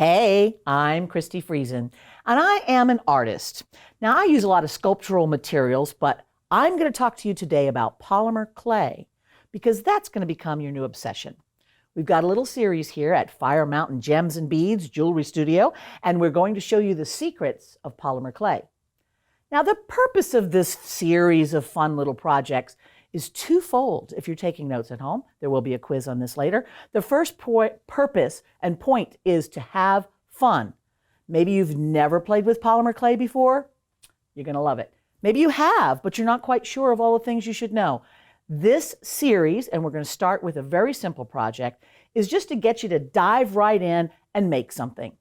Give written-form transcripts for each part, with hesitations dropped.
Hey, I'm Christi Friesen, and I am an artist. Now, I use a lot of sculptural materials, but I'm going to talk to you today about polymer clay because that's going to become your new obsession. We've got a little series here at Fire Mountain Gems and Beads Jewelry Studio, and we're going to show you the secrets of polymer clay. Now, the purpose of this series of fun little projects is twofold. If you're taking notes at home, there will be a quiz on this later. The first purpose and point is to have fun. Maybe you've never played with polymer clay before. You're going to love it. Maybe you have, but you're not quite sure of all the things you should know. This series, and we're going to start with a very simple project, is just to get you to dive right in and make something.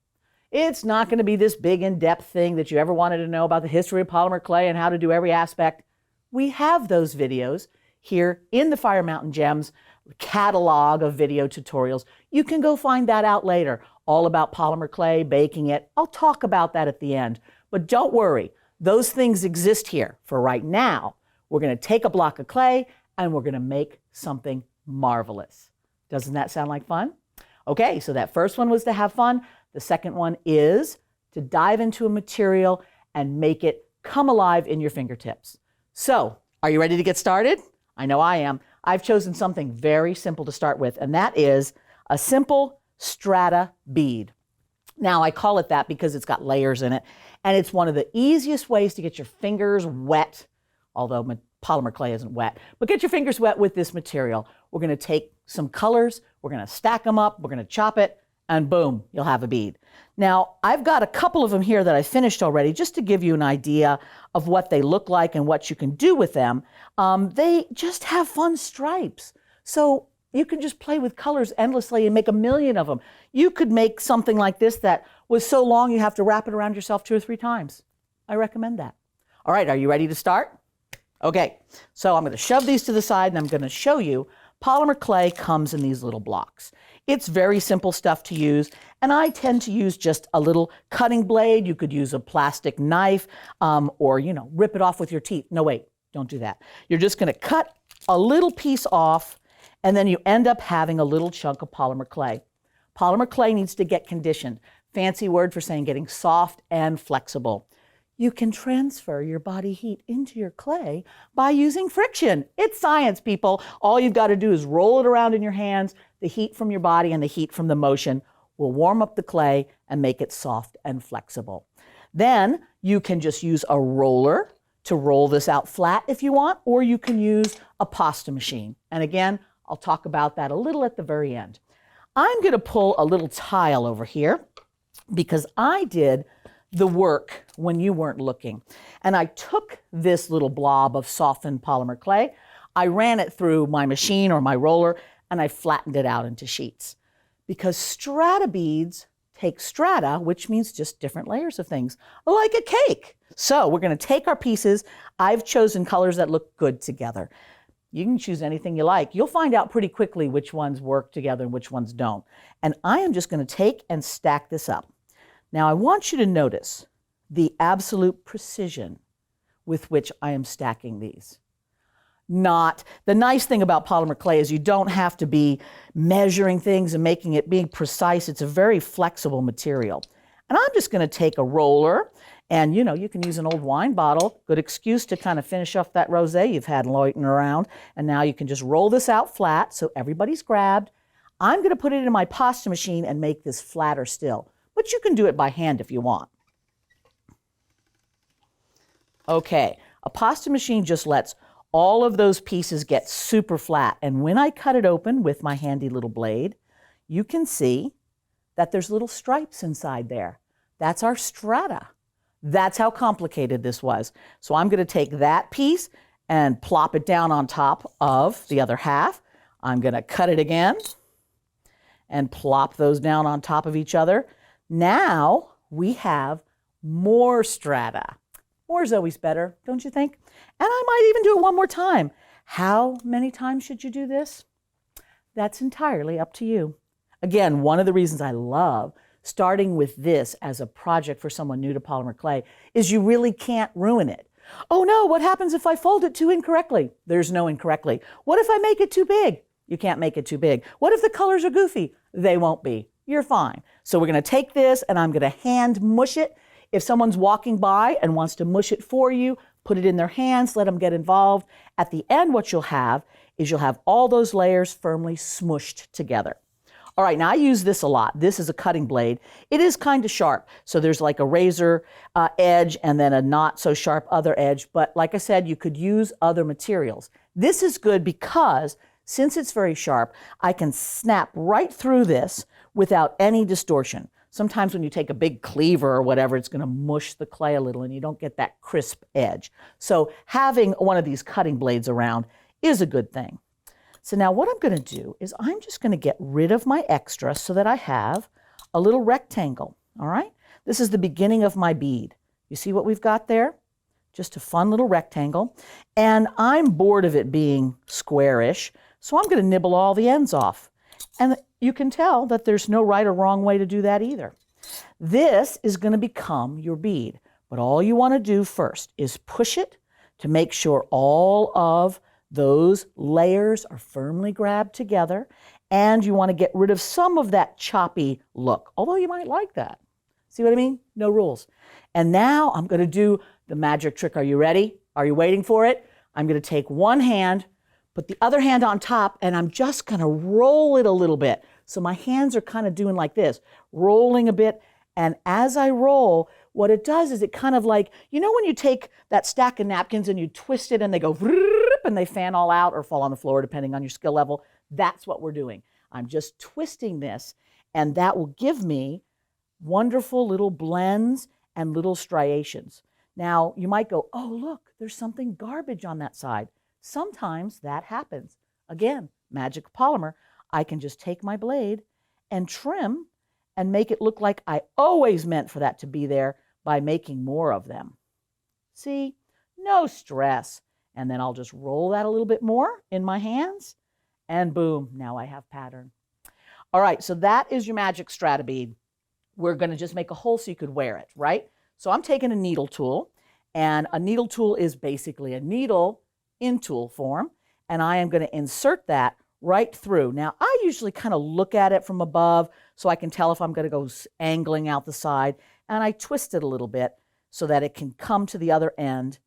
It's not going to be this big in-depth thing that you ever wanted to know about the history of polymer clay and how to do every aspect. We have those videos here in the Fire Mountain Gems catalog of video tutorials. You can go find that out later, all about polymer clay, baking it. I'll talk about that at the end, but don't worry, those things exist here. For right now, we're going to take a block of clay and we're going to make something marvelous. Doesn't that sound like fun? Okay, so that first one was to have fun. The second one is to dive into a material and make it come alive in your fingertips. So, are you ready to get started? I know I am. I've chosen something very simple to start with, and that is a simple strata bead. Now, I call it that because it's got layers in it, and it's one of the easiest ways to get your fingers wet, although polymer clay isn't wet, but get your fingers wet with this material. We're going to take some colors, we're going to stack them up, we're going to chop it, and boom, you'll have a bead. Now, I've got a couple of them here that I finished already just to give you an idea of what they look like and what you can do with them. They just have fun stripes. So you can just play with colors endlessly and make a million of them. You could make something like this that was so long you have to wrap it around yourself 2 or 3 times. I recommend that. All right, are you ready to start? Okay, so I'm going to shove these to the side and I'm going to show you polymer clay comes in these little blocks. It's very simple stuff to use, and I tend to use just a little cutting blade. You could use a plastic knife or, rip it off with your teeth. No, wait, don't do that. You're just going to cut a little piece off, and then you end up having a little chunk of polymer clay. Polymer clay needs to get conditioned. Fancy word for saying getting soft and flexible. You can transfer your body heat into your clay by using friction. It's science, people. All you've got to do is roll it around in your hands. The heat from your body and the heat from the motion will warm up the clay and make it soft and flexible. Then you can just use a roller to roll this out flat if you want, or you can use a pasta machine. And again, I'll talk about that a little at the very end. I'm going to pull a little tile over here because I did the work when you weren't looking. And I took this little blob of softened polymer clay, I ran it through my machine or my roller, and I flattened it out into sheets. Because strata beads take strata, which means just different layers of things, like a cake. So we're going to take our pieces. I've chosen colors that look good together. You can choose anything you like. You'll find out pretty quickly which ones work together and which ones don't. And I am just going to take and stack this up. Now, I want you to notice the absolute precision with which I am stacking these. The nice thing about polymer clay is you don't have to be measuring things and making it being precise. It's a very flexible material. And I'm just going to take a roller, and you can use an old wine bottle. Good excuse to kind of finish off that rosé you've had loitering around. And now you can just roll this out flat so everybody's grabbed. I'm going to put it in my pasta machine and make this flatter still. But you can do it by hand if you want. Okay, a pasta machine just lets all of those pieces get super flat. And when I cut it open with my handy little blade, you can see that there's little stripes inside there. That's our strata. That's how complicated this was. So I'm going to take that piece and plop it down on top of the other half. I'm going to cut it again and plop those down on top of each other. Now we have more strata. More is always better, don't you think? And I might even do it one more time. How many times should you do this? That's entirely up to you. Again, one of the reasons I love starting with this as a project for someone new to polymer clay is you really can't ruin it. Oh no, what happens if I fold it too incorrectly? There's no incorrectly. What if I make it too big? You can't make it too big. What if the colors are goofy? They won't be. you're fine. So we're going to take this and I'm going to hand mush it. If someone's walking by and wants to mush it for you, put it in their hands, let them get involved. At the end, what you'll have is you'll have all those layers firmly smushed together. All right, now I use this a lot. This is a cutting blade. It is kind of sharp. So there's like a razor edge and then a not so sharp other edge. But like I said, you could use other materials. This is good because since it's very sharp, I can snap right through this without any distortion. Sometimes when you take a big cleaver or whatever, it's going to mush the clay a little and you don't get that crisp edge. So having one of these cutting blades around is a good thing. So now what I'm going to do is I'm just going to get rid of my extra so that I have a little rectangle, all right? This is the beginning of my bead. You see what we've got there? Just a fun little rectangle. And I'm bored of it being squarish, so I'm going to nibble all the ends off. And you can tell that there's no right or wrong way to do that either. This is going to become your bead, but all you want to do first is push it to make sure all of those layers are firmly grabbed together, and you want to get rid of some of that choppy look, although you might like that. See what I mean? No rules. And now I'm going to do the magic trick. Are you ready? Are you waiting for it? I'm going to take one hand, put the other hand on top, and I'm just going to roll it a little bit. So my hands are kind of doing like this, rolling a bit. And as I roll, what it does is it kind of like, you know when you take that stack of napkins and you twist it and they go and they fan all out or fall on the floor depending on your skill level? That's what we're doing. I'm just twisting this, and that will give me wonderful little blends and little striations. Now, you might go, oh, look, there's something garbage on that side. Sometimes that happens. Again, magic polymer. I can just take my blade and trim and make it look like I always meant for that to be there by making more of them. See? No stress. And then I'll just roll that a little bit more in my hands, and boom, now I have pattern. All right, so that is your magic strata bead. We're going to just make a hole so you could wear it, right? So I'm taking a needle tool, and a needle tool is basically a needle in tool form, and I am going to insert that right through. Now, I usually kind of look at it from above so I can tell if I'm going to go angling out the side, and I twist it a little bit so that it can come to the other end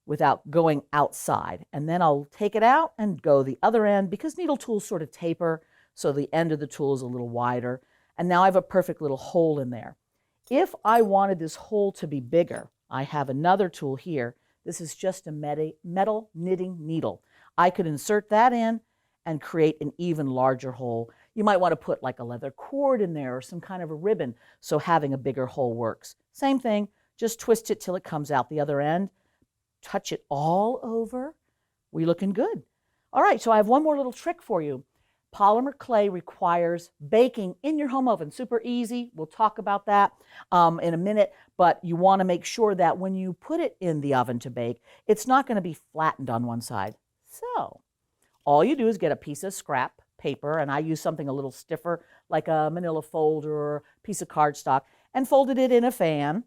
without going outside. And then I'll take it out and go the other end because needle tools sort of taper, so the end of the tool is a little wider. And now I have a perfect little hole in there. If I wanted this hole to be bigger, I have another tool here. This is just a metal knitting needle. I could insert that in and create an even larger hole. You might want to put like a leather cord in there or some kind of a ribbon, so having a bigger hole works. Same thing, just twist it till it comes out the other end. Touch it all over. We looking good. All right, so I have one more little trick for you. Polymer clay requires baking in your home oven. Super easy. We'll talk about that in a minute, but you want to make sure that when you put it in the oven to bake, it's not going to be flattened on one side. So all you do is get a piece of scrap paper, and I use something a little stiffer like a manila folder or a piece of cardstock, and folded it in a fan,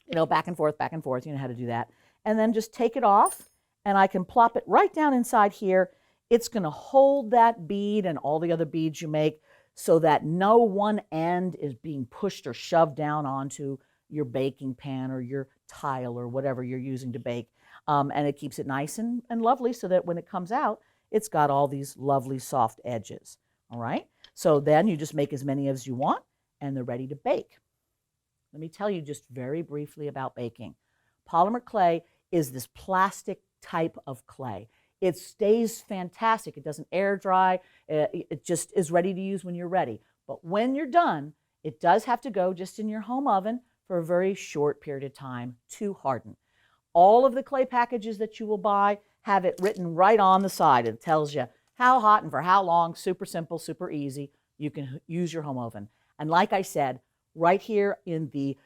you know, back and forth, you know how to do that. And then just take it off, and I can plop it right down inside here. It's going to hold that bead and all the other beads you make so that no one end is being pushed or shoved down onto your baking pan or your tile or whatever you're using to bake. And it keeps it nice and lovely so that when it comes out, it's got all these lovely soft edges. All right? So then you just make as many as you want, and they're ready to bake. Let me tell you just very briefly about baking. Polymer clay is this plastic type of clay. It stays fantastic. It doesn't air dry. It just is ready to use when you're ready. But when you're done, it does have to go just in your home oven for a very short period of time to harden. All of the clay packages that you will buy have it written right on the side. It tells you how hot and for how long. Super simple, super easy. You can use your home oven. And like I said, right here in the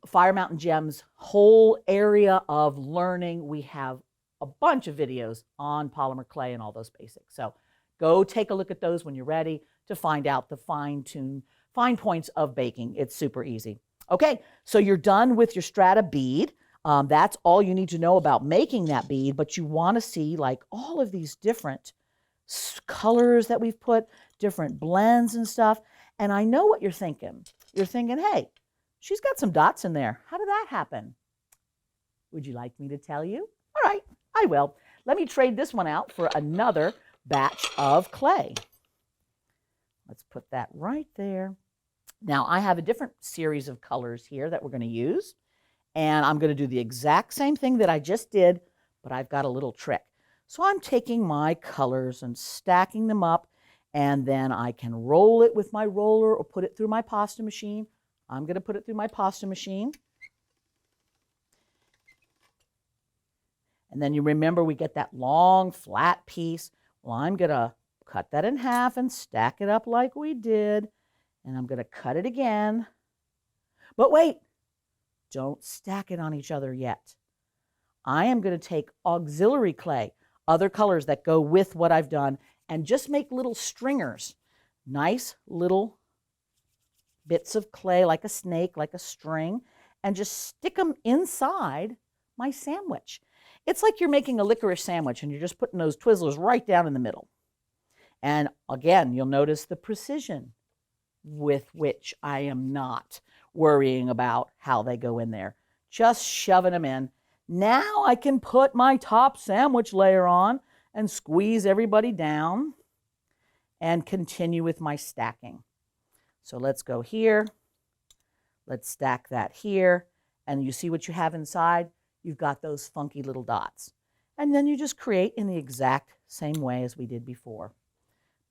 Fire Mountain Gems whole area of learning, we have a bunch of videos on polymer clay and all those basics. So go take a look at those when you're ready to find out the fine points of baking. It's super easy. Okay, so you're done with your strata bead. That's all you need to know about making that bead, but you want to see like all of these different colors that we've put, different blends and stuff. And I know what you're thinking. You're thinking, hey, she's got some dots in there. How did that happen? Would you like me to tell you? All right, I will. Let me trade this one out for another batch of clay. Let's put that right there. Now, I have a different series of colors here that we're going to use. And I'm going to do the exact same thing that I just did, but I've got a little trick. So I'm taking my colors and stacking them up, and then I can roll it with my roller or put it through my pasta machine. I'm going to put it through my pasta machine. And then you remember we get that long flat piece. Well, I'm going to cut that in half and stack it up like we did. And I'm going to cut it again. But wait, don't stack it on each other yet. I am going to take auxiliary clay, other colors that go with what I've done, and just make little stringers. Nice little bits of clay like a snake, like a string, and just stick them inside my sandwich. It's like you're making a licorice sandwich and you're just putting those Twizzlers right down in the middle. And again, you'll notice the precision with which I am not worrying about how they go in there. Just shoving them in. Now I can put my top sandwich layer on and squeeze everybody down and continue with my stacking. So let's go here. Let's stack that here. And you see what you have inside? You've got those funky little dots. And then you just create in the exact same way as we did before.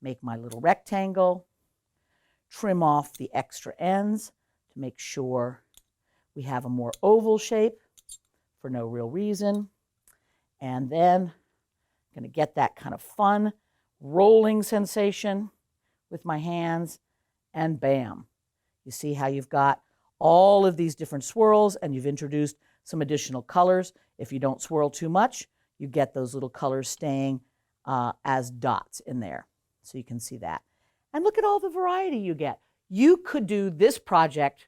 Make my little rectangle, trim off the extra ends to make sure we have a more oval shape for no real reason. And then I'm going to get that kind of fun rolling sensation with my hands, and bam. You see how you've got all of these different swirls and you've introduced some additional colors. If you don't swirl too much, you get those little colors staying as dots in there. So you can see that. And look at all the variety you get. You could do this project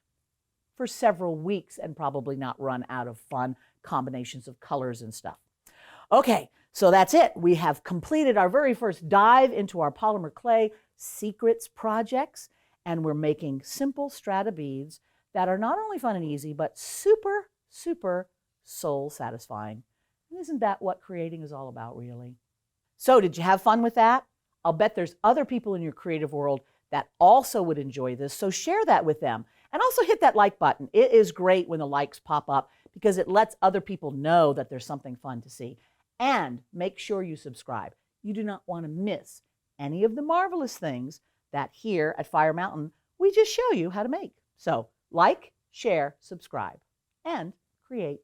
for several weeks and probably not run out of fun combinations of colors and stuff. Okay, so that's it. We have completed our very first dive into our polymer clay secrets projects, and we're making simple strata beads that are not only fun and easy, but super, super soul satisfying. And isn't that what creating is all about, really? So did you have fun with that? I'll bet there's other people in your creative world that also would enjoy this, so share that with them. And also hit that like button. It is great when the likes pop up because it lets other people know that there's something fun to see. And make sure you subscribe. You do not want to miss any of the marvelous things that here at Fire Mountain, we just show you how to make. So like, share, subscribe, and create.